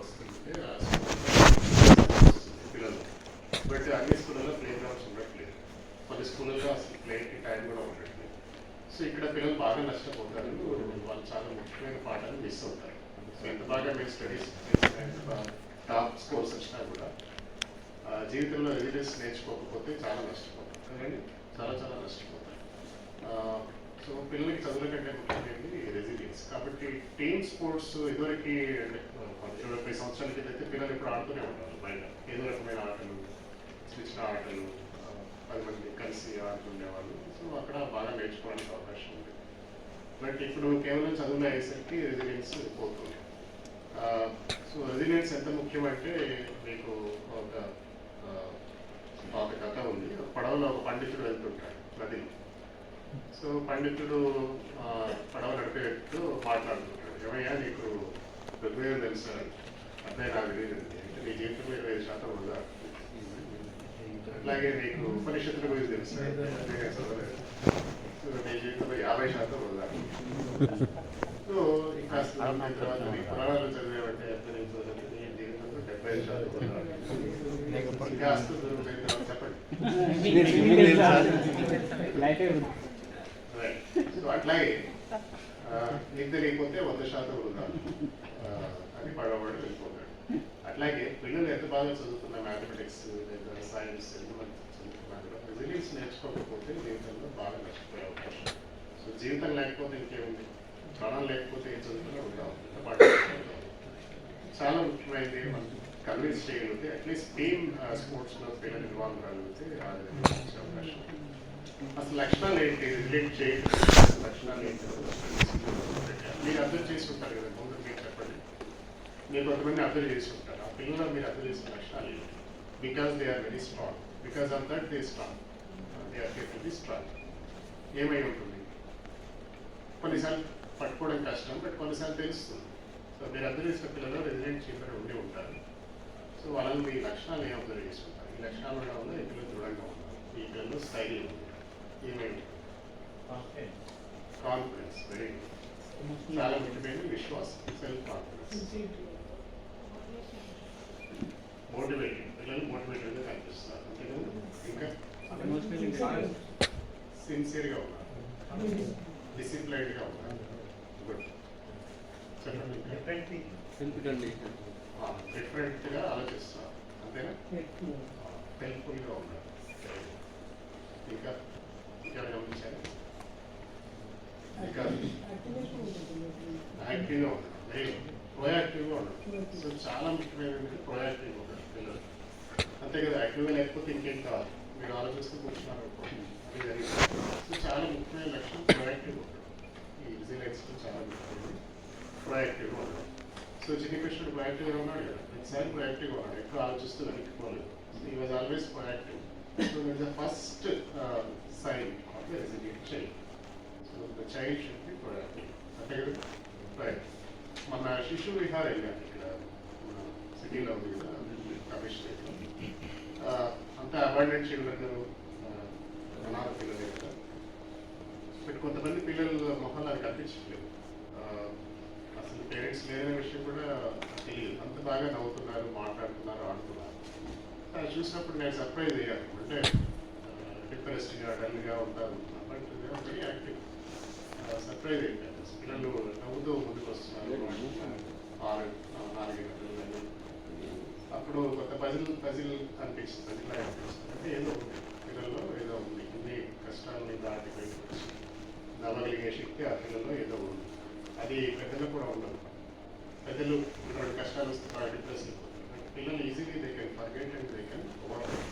వస్తుంటే పిల్లలు బట్ అన్ని స్కూళ్ళలో ప్లే గ్రౌండ్స్ ఉండట్లేదు, కొన్ని స్కూళ్ళలో అసలు ప్లేకి టైం కూడా ఉండట్లేదు. సో ఇక్కడ పిల్లలు బాగా నష్టపోతారు, వాళ్ళు చాలా ముఖ్యమైన పాఠాలు మిస్ అవుతారు. సో ఎంత బాగా మీరు స్టడీస్ చేసిన ఎంత టాప్ స్కోర్స్ వచ్చినా కూడా జీవితంలో రెసిడెన్స్ నేర్చుకోకపోతే చాలా నష్టపోతారు కదండి, చాలా చాలా నష్టపోతారు. సో పిల్లలకి చదువుల కంటే ముఖ్యమైనది రెసిలియన్స్. కాబట్టి టీమ్ స్పోర్ట్స్ ఇదివరకు 20 సంవత్సరాల కింద అయితే పిల్లలు ఇప్పుడు ఆడుతూనే ఉంటారు బయట, ఏదో రకమైన ఆటలు, చిన్న ఆటలు 10 మంది కలిసి ఆడుతుండేవాళ్ళు. సో అక్కడ బాగా నేర్చుకోవడానికి అవకాశం ఉంది. బట్ ఇప్పుడు కేవలం చదువులో అయ్యేసరికి రెసిలియన్స్ పోతుంది. సో రెసిలియన్స్ ఎంత ముఖ్యమంటే మీకు ఒక కథ ఉంది. పడవలో ఒక పండితుడు వెళ్తుంటాడు నదిలో. సో పండితుడు పడవ నడిపే వ్యక్తితో మాట్లాడుతుంటాడు, ఏమయ్యా నీకు ఋగ్వేదం తెలుసా? అబ్బాయి నాకు తెలియదండి. అంటే నీ జీవితంలో 25% ఉందా? అట్లాగే నీకు ఉపనిషత్తుల గురించి తెలుసా? అదే చదవలేదు. సో నీ జీవితంలో 50% ఉందా? సో ఇంకా తర్వాత నీ పురాణాలు చదివేవంటే నీ జీవితంలో 75% ఉందా? ఇంకా చెప్పండి. సో అట్లాగే నీకు తెలియకపోతే 100% వృధా అని పడవబడి వెళ్ళిపోతాడు. అట్లాగే పిల్లలు ఎంత బాగా చదువుతున్న మ్యాథమెటిక్స్ లేదా సైన్స్ ఎంతమంది చదువుతున్నా కూడా రెసిలియన్స్ నేర్చుకోకపోతే జీవితంలో బాగా నష్టపోయే అవకాశం. సో జీవితం లేకపోతే ఇంకేముంది, ప్రాణం లేకపోతే ఏం చదువుతున్నా వృధా చాలా ముఖ్యమైనది. మనం కన్విన్స్ చేయగలిగితే అట్లీస్ట్ టీమ్ స్పోర్ట్స్లో పిల్లలు ఇన్వాల్వ్ కలిగితే వచ్చే అవకాశం. అసలు లక్షణాలు ఏంటి, రిలేట్ చేయండి, లక్షణాలు ఏంటి మీరు అర్థం చేసుకుంటారు కదా. ముందు మీరు చెప్పండి, మీరు కొంతమంది అర్థం చేసుకుంటారు. ఆ పిల్లలు మీరు అర్థం చేసిన లక్షణాలు ఏంటి? Because they are very strong, because of that they strong, they are capable strong. ఏమై ఉంటుంది? కొన్నిసార్లు పట్టుకోవడం కష్టం, బట్ కొన్నిసార్లు తెలుస్తుంది. సో మీరు అర్థం చేసిన పిల్లలు రెసిడెంట్ చీఫర్ ఉండి ఉంటారు. సో వాళ్ళని మీ లక్షణాలు ఏం అబ్జర్వ్ చేసుకుంటారు? ఈ లక్షణాలు కూడా ఉందా? ఈ పిల్లలు దృఢంగా ఉన్నారు, ఈ పిల్లలు స్థైర్యం ఉంది. ఏమేమి? Confidence, very good. చాలా ముఖ్యమైనది విశ్వాసం, సెల్ఫ్ కాన్ఫిడెన్స్. మోటివేటింగ్, పిల్లలు మోటివేటెడ్గా కనిపిస్తున్నారు. అంతే కదా. ఇంకా సిన్సియర్గా ఉన్నారు, డిసిప్లైన్డ్గా ఉన్నారు. గుడ్. చెప్పండి. డిఫరెంట్గా ఆలోచిస్తున్నారు, అంతేనా? హెల్ప్ఫుల్గా ఉన్నారు. ఇంకా ఇంకా గమనించారు. ఇంకా యాక్టివ్గా ఉన్నారు, వెరీ ప్రోయాక్టివ్గా ఉన్నారు. సో చాలా ముఖ్యమైనది ప్రోయాక్టివ్గా ఉన్నారు పిల్లలు, అంతే కదా. యాక్టివ్గా లేకపోతే ఇంకేం కావాలి, మీరు ఆలోచిస్తూ కూర్చున్నారు అది జరిగింది. సో చాలా ముఖ్యమైన లక్షణం ప్రోయాక్టివ్గా ఉండడం. ఈ రెసిలియన్స్ చాలా ముఖ్యమైనది ప్రోయాక్టివ్గా ఉండడం. సో చిన్నకృష్ణుడు ప్రొయాక్టివ్గా ఉన్నాడు కదా, ప్రతిసారి ప్రొయాక్టివ్గా ఉన్నాడు, ఎక్కువ ఆలోచిస్తూ వెనక్కిపోలేదు. He was always proactive. So that is the first sign of the resilient child. So the child should be proactive, అంతే కదా. రైట్. మన శిశు విహార్ వెళ్ళాను, ఇక్కడ మన సిటీలో ఉంది కదా కమిషనరేట్లో. అంతా అబాండెంట్ చిల్డ్రన్, అనాథ పిల్లలే కదా. బట్ కొంతమంది పిల్లలు మొహంలో అది కనిపించట్లేదు, అసలు పేరెంట్స్ లేదనే విషయం కూడా తెలియదు. అంత బాగా నవ్వుతున్నారు, మాట్లాడుతున్నారు, ఆడుతున్నారు. అది చూసినప్పుడు నేను సర్ప్రైజ్ అయ్యాను. అంటే డిప్రెస్డ్గా, డల్గా ఉంటారు, బట్ వెరీ యాక్టివ్. సర్ప్రైజ్ అయిపోయాను. పిల్లలు నవ్వుతూ ముందుకు వస్తున్నారు, 4 పిల్లలు. అప్పుడు కొత్త పజిల్ అనిపించింది, పజిల్లా అనిపిస్తుంది. అంటే ఏదో ఉంది పిల్లల్లో, ఏదో ఉంది. ఇన్ని కష్టాలని దాటి బయటకు వచ్చి నవ్వగలిగే శక్తి ఆ పిల్లల్లో ఏదో ఉంది. అది పెద్దలకు కూడా ఉండదు. పెద్దలు ఇటువంటి కష్టాలు వస్తే బాగా డిప్రెస్ అయిపోతారు. పిల్లలు easily they can forget and they can overcome.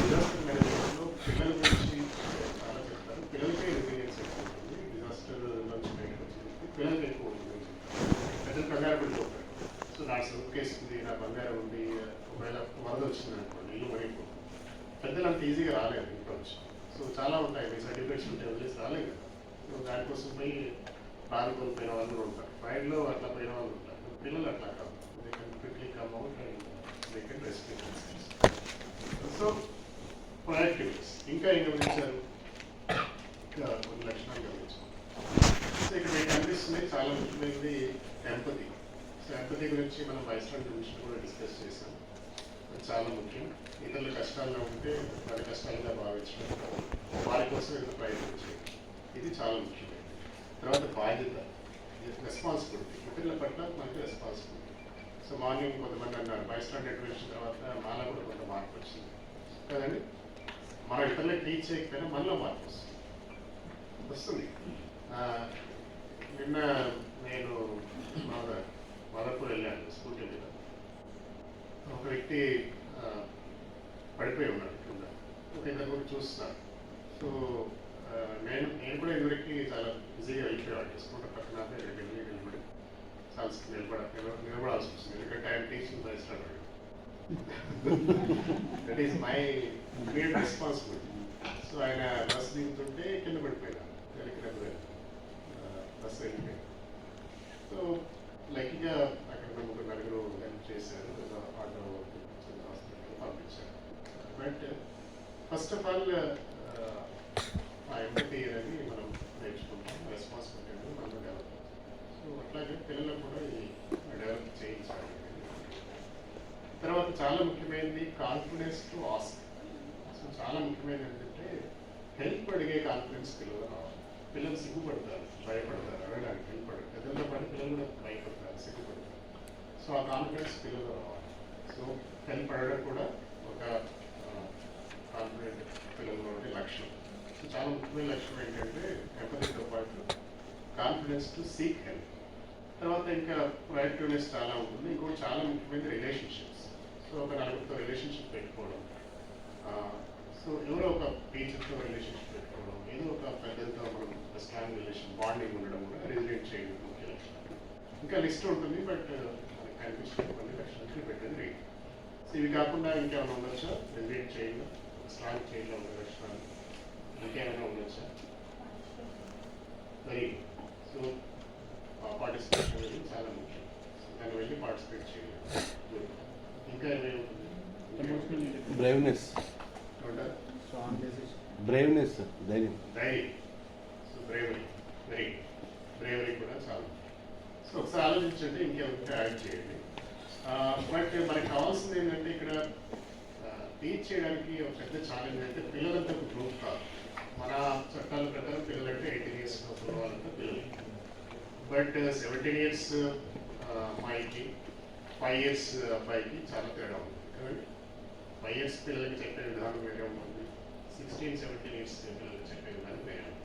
Disaster మేనేజ్మెంట్లో పిల్లల గురించి చాలా చెప్తారు. పిల్లలకే రెసిలియన్స్ ఎక్కువ ఉంటుంది. డిజాస్టర్ నుంచి బయటకు వచ్చింది పిల్లలకి ఎక్కువ ఉంటుంది. పెద్దలు కంగారు పడిపోతారు. సో నాకు సూట్ కేసు ఉంది, నా బంగారం ఉంది, ఒకవేళ వరద వచ్చింది అనుకోండి, ఇల్లు మరిగిపోతుంది. పెద్దలు అంత ఈజీగా రాలేదు ఇంట్లో వచ్చి. సో చాలా ఉంటాయి, మీ సర్టిఫికేట్స్ ఉంటే వదిలేసి రాలేదు కదా. సో దానికోసం పోయి ప్రాణం కోల్పోయిన వాళ్ళు ఉంటారు, ఫైర్లో అట్లా పోయిన వాళ్ళు ఉంటారు. పిల్లలు అట్లా కాదు, they can quickly come out and they can rescue. So proactiveness. ఇంకా ఏం గమనించారు? ఇంకా కొన్ని లక్షణాలు గమనించారు. సో ఇక్కడ మీకు కనిపిస్తున్నాయి చాలా ముఖ్యమైనది ఎంపతి. సో ఎంపతి ఎంపతి గురించి మనం బైస్టాండ్ గురించి కూడా డిస్కస్ చేసాం. అది చాలా ముఖ్యం. ఇతరుల కష్టాల్లో ఉంటే వారి కష్టాలుగా భావించడం, వారి కోసం ఏదో ప్రయత్నం చేయడం, ఇది చాలా ముఖ్యమైనది. తర్వాత బాధ్యత, రెస్పాన్సిబిలిటీ, ఇతరుల పట్ల మనకి రెస్పాన్సిబిలిటీ. సో మార్నింగ్ కొంతమంది అన్నారు బైస్టాండ్ ఇంటర్వ్యూషన్ తర్వాత మాలో కూడా కొంత మార్పు వచ్చింది కదండి. మనం ఇతరులకు టీచ్ చేయకపోయినా మనలో మార్పు వస్తుంది. నిన్న నేను మదర్పూర్ వెళ్ళాను స్కూటీ మీద. ఒక వ్యక్తి పడిపోయి ఉన్నాడు కింద. ఒక ఇద్దరు కూడా చూస్తున్నాను. సో నేను కూడా ఇదివరకు చాలా బిజీగా వెళ్ళిపోయాడు. స్కూటర్ పక్కన నిలబడి చాలా నిలబడాల్సి వస్తుంది. ఎందుకంటే ఆయన teaching bystand. That is my great responsibility. So ఆయన బస్ దిగుతుంటే కింద పడిపోయినా బస్ వెళ్ళిపోయి. సో లక్కీగా అక్కడ ఒక నలుగురు హెల్ప్ చేశారు, ఆటో హాస్పిటల్ పంపించారు. బట్ ఫస్ట్ ఆఫ్ ఆల్ ఆ ఎంపతి అనేది మనం నేర్చుకుంటాం, రెస్పాన్సిబిలిటీ అనేది మనం డెవలప్. సో అట్లాగే పిల్లలకు కూడా ఇది డెవలప్ చేయించాలి. తర్వాత చాలా ముఖ్యమైనది కాన్ఫిడెన్స్ టు ఆస్క్. సో చాలా ముఖ్యమైనది ఏంటంటే హెల్ప్ అడిగే కాన్ఫిడెన్స్ పిల్లలు రావాలి. పిల్లలు సిగ్గుపడతారు, భయపడతారు, అడగడానికి హెల్ప్ పెద్దలతో పాటు పిల్లలు కూడా భయపడతారు, సిగ్గుపడతారు. సో ఆ కాన్ఫిడెన్స్ పిల్లలు రావాలి. సో హెల్ప్ అడగడం కూడా ఒక కాన్ఫిడెంట్ పిల్లల్లో ఉండే లక్ష్యం. సో చాలా ముఖ్యమైన లక్ష్యం ఏంటంటే ఎంపతితో పాటు కాన్ఫిడెన్స్ టు సీక్ హెల్ప్. తర్వాత ఇంకా ప్రొయాక్టివ్నెస్ చాలా ఉంటుంది. ఇంకోటి చాలా ముఖ్యమైన రిలేషన్షిప్స్. సో ఒక నలుగురితో రిలేషన్షిప్ పెట్టుకోవడం, సో ఎవరో ఒక టీచర్తో రిలేషన్షిప్ పెట్టుకోవడం, ఏదో ఒక పెద్దలతో మనం స్ట్రాంగ్ రిలేషన్ బాండింగ్ ఉండడం కూడా రెసిడెంట్ చేయడం ముఖ్య లక్షణం. ఇంకా లిస్ట్ ఉంటుంది, బట్ మనకి కనిపించిన కొన్ని లక్షణాలు పెట్టేది రేట్. సో ఇవి కాకుండా ఇంకేమైనా ఉండొచ్చా? రెసిడెంట్ చేయడం, స్ట్రాంగ్ చేయడం ఉన్న లక్షణాలు ఇంకేమైనా ఉండొచ్చా? వెరీ సో పార్టిసిపేషన్ అనేది చాలా ముఖ్యం. దాన్ని వెళ్ళి పార్టిసిపేట్ చేయాలి. ఇంకా ఏమేమి? బ్రేవ్నెస్, బ్రేవ్నెస్, ధైర్యం. సో బ్రేవరీ కూడా చాలా. సో ఒకసారి ఆలోచించండి, ఇంకేమైనా యాడ్ చేయండి. బట్ మనకి కావాల్సింది ఏంటంటే ఇక్కడ టీచ్ చేయడానికి ఒక పెద్ద ఛాలెంజ్ అంటే పిల్లలంతా ఒక గ్రూప్ కాదు. మన చట్టాల ప్రకారం పిల్లలంటే 18 years వాళ్ళంతా పిల్లలు. బట్ 17 years అమ్మాయికి 5 years అబ్బాయికి చాలా తేడా ఉంది కదండి. 5 years పిల్లలకి చెప్పే విధానం వేరే ఉంటుంది, 16-17 years పిల్లలకి చెప్పే విధానం వేరే ఉంటుంది.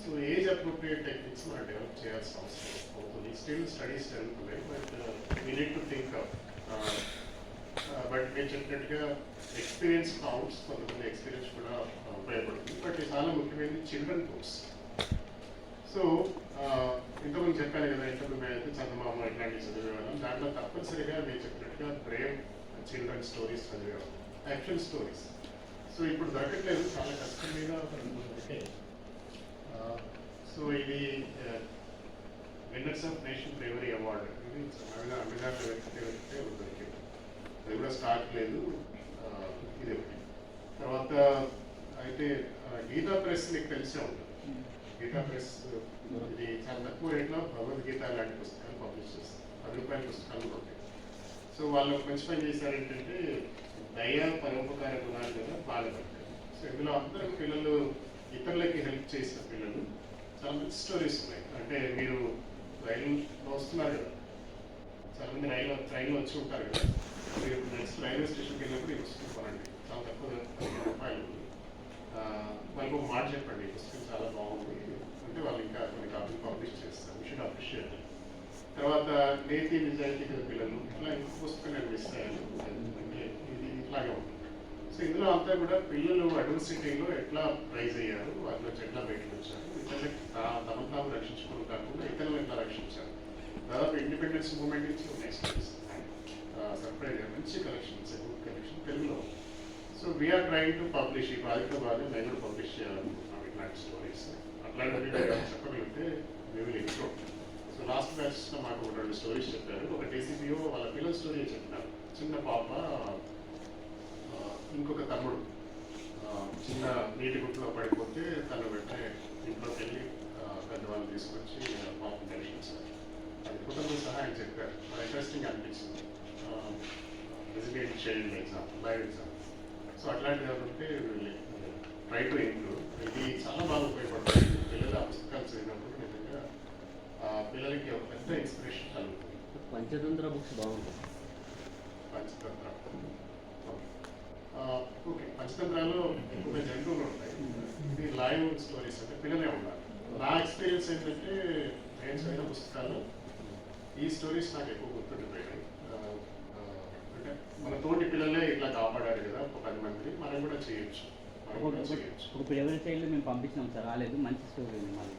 సో ఏజ్ అప్రోప్రియేట్ టెక్నిక్స్ మనం డెవలప్ చేయాల్సిన అవసరం అవుతుంది. స్టిల్ స్టడీస్ జరుగుతున్నాయి, but we need to think up. But నేను చెప్పినట్టుగా ఎక్స్పీరియన్స్ కౌంట్స్, కొంతమంది ఎక్స్పీరియన్స్ కూడా ఉపయోగపడుతుంది. బట్ చాలా ముఖ్యమైనది చిల్డ్రన్ బుక్స్. సో ఇంతకుముందు చెప్పాను కదా, ఇంతకుముందు అయితే చందమామ ఇట్లాంటివి చదివేవాళ్ళం. దాంట్లో తప్పనిసరిగా నేను చెప్పినట్టుగా బ్రేవ్ చిల్డ్రన్ స్టోరీస్ చదివేవాళ్ళం, యాక్చువల్ స్టోరీస్. సో ఇప్పుడు దొరకట్లేదు, చాలా కష్టం మీద దొరికాయి. సో ఇది winners of nation bravery award, ఇది అమెజాన్లో వెతికితే దొరికింది. అది కూడా స్టాక్ లేదు, ఇది ఒకటి. తర్వాత అయితే గీతా ప్రెస్ మీకు తెలిసే ఉంటుంది. గీతా ప్రెస్ ఇది చాలా తక్కువ రేట్లో భగవద్గీత లాంటి పుస్తకాలు పబ్లిష్ చేస్తారు. 10 రూపాయల పుస్తకాలు ఉంటాయి. సో వాళ్ళు మంచి పని చేశారు ఏంటంటే దయ, పరోపకార గుణాలు కదా బాధపడతారు. సో ఇందులో అందరూ పిల్లలు, ఇతరులకి హెల్ప్ చేసిన పిల్లలు, చాలా మంచి స్టోరీస్ ఉన్నాయి. అంటే మీరు రైలులో వస్తున్నారు కదా, చాలా మంది ట్రైన్లో వచ్చి ఉంటారు కదా, మీరు నెక్స్ట్ రైల్వే స్టేషన్కి వెళ్ళినప్పుడు ఈ పుస్తకం కొనండి, చాలా తక్కువ 15 రూపాయలు. వాళ్ళకి ఒక మాట చెప్పండి, ఈ పుస్తకం చాలా బాగుంది అంటే వాళ్ళు ఇంకా కొన్ని కాపీలు పబ్లిష్ చేస్తారు. You should appreciate. తర్వాత నేతి నిజాయితీ కదా పిల్లలు, ఇట్లా ఇంకొక పుస్తకం నేను మిస్ అయ్యాను, ఇది ఇట్లాగే ఉంటుంది. సో ఇందులో అంతా కూడా పిల్లలు అడ్వర్సిటీలో ఎట్లా ప్రైజ్ అయ్యారు, వాటిలో ఎట్లా బయటకు వచ్చారు, ఇతరులకి తమను తాము రక్షించుకోవడం కాకుండా ఇతరులను ఎట్లా రక్షించారు. దాదాపు ఇండిపెండెన్స్ మూవ్మెంట్ నుంచి ఉన్నాయి స్టోరీస్. సర్ప్రైజ్ మంచి కలెక్షన్స్, గుడ్ కలెక్షన్ తెలుగులో. So we're trying to publish. ఈ ప్రాజెక్ట్లో భాగంగా నేను కూడా పబ్లిష్ చేయాలనుకుంటున్నాను ఇట్లాంటి స్టోరీస్. అట్లాంటివి చెప్పగలిగితే we will improve. So last బ్యాచ్లో మాకు 2 స్టోరీస్ చెప్పారు. ఒక టీసీపీఓ వాళ్ళ పిల్లల స్టోరీ చెప్పినారు. చిన్న పాప, ఇంకొక తమ్ముడు చిన్న నీటి గుట్లో పడిపోతే తను వెంటనే ఇంట్లోకి వెళ్ళి పెద్దవాళ్ళు తీసుకొచ్చి పాపం దర్శించారు. అది కుటుంబ సహాయం చెప్పారు. Interesting sharing example, live example. So అట్లాంటివి ఏమంటే ట్రై టు ఇంక్లూడ్. ఇది చాలా బాగా ఉపయోగపడుతుంది. పిల్లలు ఆ పుస్తకాలు చదివినప్పుడు నిజంగా పిల్లలకి ఒక పెద్ద ఇన్స్పిరేషన్ కలుగుతుంది. పంచతంత్ర బుక్స్ బాగుంటుంది. పంచతంత్ర ఓకే, పంచతంత్రాలు ఎక్కువగా జంతువులు ఉంటాయి. ఇది లైవ్ స్టోరీస్ అంటే పిల్లలే ఉండాలి. నా ఎక్స్పీరియన్స్ ఏంటంటే నేను చదివిన పుస్తకాలు ఈ స్టోరీస్ నాకు ఎక్కువ గుర్తుండిపోయాయి. అంటే మన తోటి పిల్లలే ఇట్లా కాపాడారు కదా ఒక 10 మందిని, మనం కూడా చేయొచ్చు. ఇప్పుడు ఎవరి చైల్డ్ మేము పంపించినాం సార్, రాలేదు. మంచి స్టోరీ ఉంది మాది.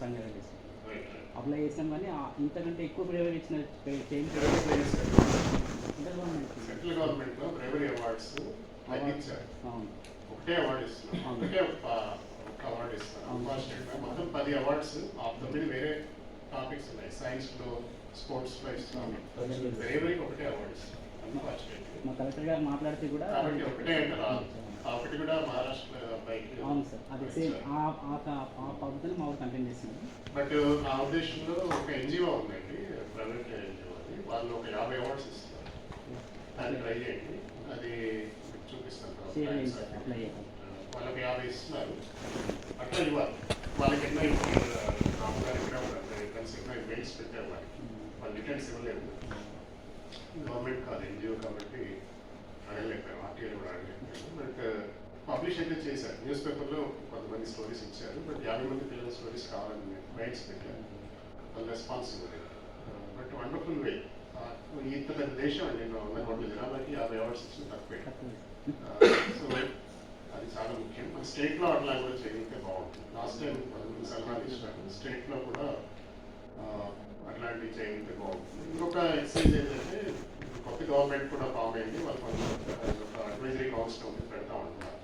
సంగారెడ్డి అప్లై చేసాం కానీ ఇంతకంటే ఎక్కువ బ్రేవరీ ఇచ్చిన చైల్డ్ సెంట్రల్ గవర్నమెంట్ లో బ్రేవరీ అవార్డ్స్ తగ్గించారు. అవును, ఒకటే అవార్డు ఇస్తున్నారు. ఒకటే ఒక అవార్డు ఇస్తారు. అన్ఫార్చునేట్గా మొత్తం 10 అవార్డ్స్ 9 వేరే టాపిక్స్ ఉన్నాయి. సైన్స్ లో, స్పోర్ట్స్ లో ఇస్తున్నాం. బ్రేవరీకి ఒకటే అవార్డు ఇస్తారు. మా కలెక్టర్ గారు మాట్లాడితే కూడా కాబట్టి ఒకటే అంటారా, ఒకటి కూడా మహారాష్ట్ర పైకి. అవును సార్, అది సేమ్ ఆ పద్ధతిని మా ఊరు కంటెంట్ చేస్తున్నారు. బట్ నా ఉద్దేశంలో ఒక ఎన్జిఓ ఉందండి, ప్రైవేట్ ఎన్జిఓ, అది వాళ్ళు ఒక 50 అవార్డ్స్ ఇస్తారు. దాన్ని ట్రై చేయండి, అది చూపిస్తాను. అప్లై చేయాలి. వాళ్ళకి 50 ఇస్తున్నారు. అట్లా ఇవ్వాలి. వాళ్ళకి ఎన్నో మెయిల్స్ పెట్టారు. వాళ్ళు రిటర్న్స్ ఇవ్వలేదు. గవర్నమెంట్ కాదు, ఎన్జిఓ కాబట్టి అడగలేకపోయారు. ఆర్టీఐలు కూడా అడగలేకపోయారు. బట్ పబ్లిష్ అయితే చేశారు. న్యూస్ పేపర్లో కొంతమంది స్టోరీస్ ఇచ్చారు. బట్ 50 మంది పిల్లల స్టోరీస్ కావాలని మెయిల్స్ పెట్టారు. వాళ్ళ రెస్పాన్స్ ఇవ్వలేదు. బట్ వండర్ఫుల్ వే. ఇంత పెద్ద దేశం అండి, నేను 100 జనాలకి 50 అవార్డ్స్ ఇచ్చిన తక్కువే. సో అది చాలా ముఖ్యం. మన స్టేట్లో అట్లా కూడా చేయగలిగితే బాగుంటుంది. లాస్ట్ టైం 10 సలహాలు ఇచ్చినారు. స్టేట్లో కూడా అట్లాంటివి చేయగలిగితే బాగుంటుంది. ఇంకొక ఎక్సైజ్ ఏంటంటే కొత్త గవర్నమెంట్ కూడా ఫామ్ అయింది. వాళ్ళు ఒక అడ్వైజరీ కౌన్సిల్ ఉంది, పెడతా ఉంటున్నారు.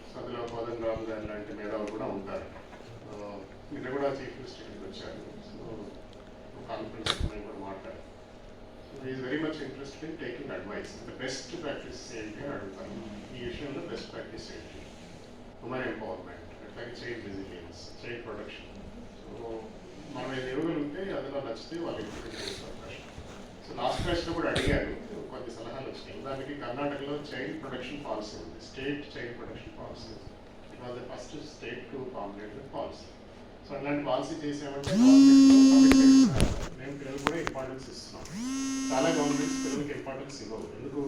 సో అందులో కోదండ రామ్ గారు లాంటి మేధావులు కూడా ఉంటారు. నిన్న కూడా చీఫ్ మినిస్టర్కి వచ్చారు. సో కాన్ఫరెన్స్ కూడా మాట్లాడారు. So is very much interested in taking advice. అంటే బెస్ట్ ప్రాక్టీస్ ఏంటి అని అడుగుతారు. ఈ విషయంలో బెస్ట్ ప్రాక్టీస్ ఏంటి? ఉమెన్ ఎంపవర్మెంట్, అట్లాగే child resilience, child production. So మనం ఏది ఇవ్వగలిగితే అందులో నచ్చితే వాళ్ళు ఇంప్లిమెంట్ చేసే అవకాశం. సో లాస్ట్ క్లాస్లో కూడా అడిగారు, కొన్ని సలహాలు వచ్చినాయి. దానికి కర్ణాటకలో చైల్డ్ ప్రొటెక్షన్ పాలసీ ఉంది, state child protection policy. It was the first state to formulate the policy. So అలాంటి పాలసీ చేసామంటే మేము పిల్లలు కూడా ఇంపార్టెన్స్ ఇస్తున్నాం. చాలా గవర్నమెంట్స్ పిల్లలకి ఇంపార్టెన్స్ ఇవ్వవు. ఎందుకు?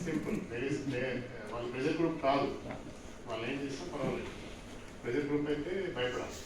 సింపుల్. వాళ్ళ ప్రెజర్ గ్రూప్ కాదు. వాళ్ళు ఏం చేసినా పర్వాలేదు. ప్రెజర్ గ్రూప్ అయితే భయపడాలి.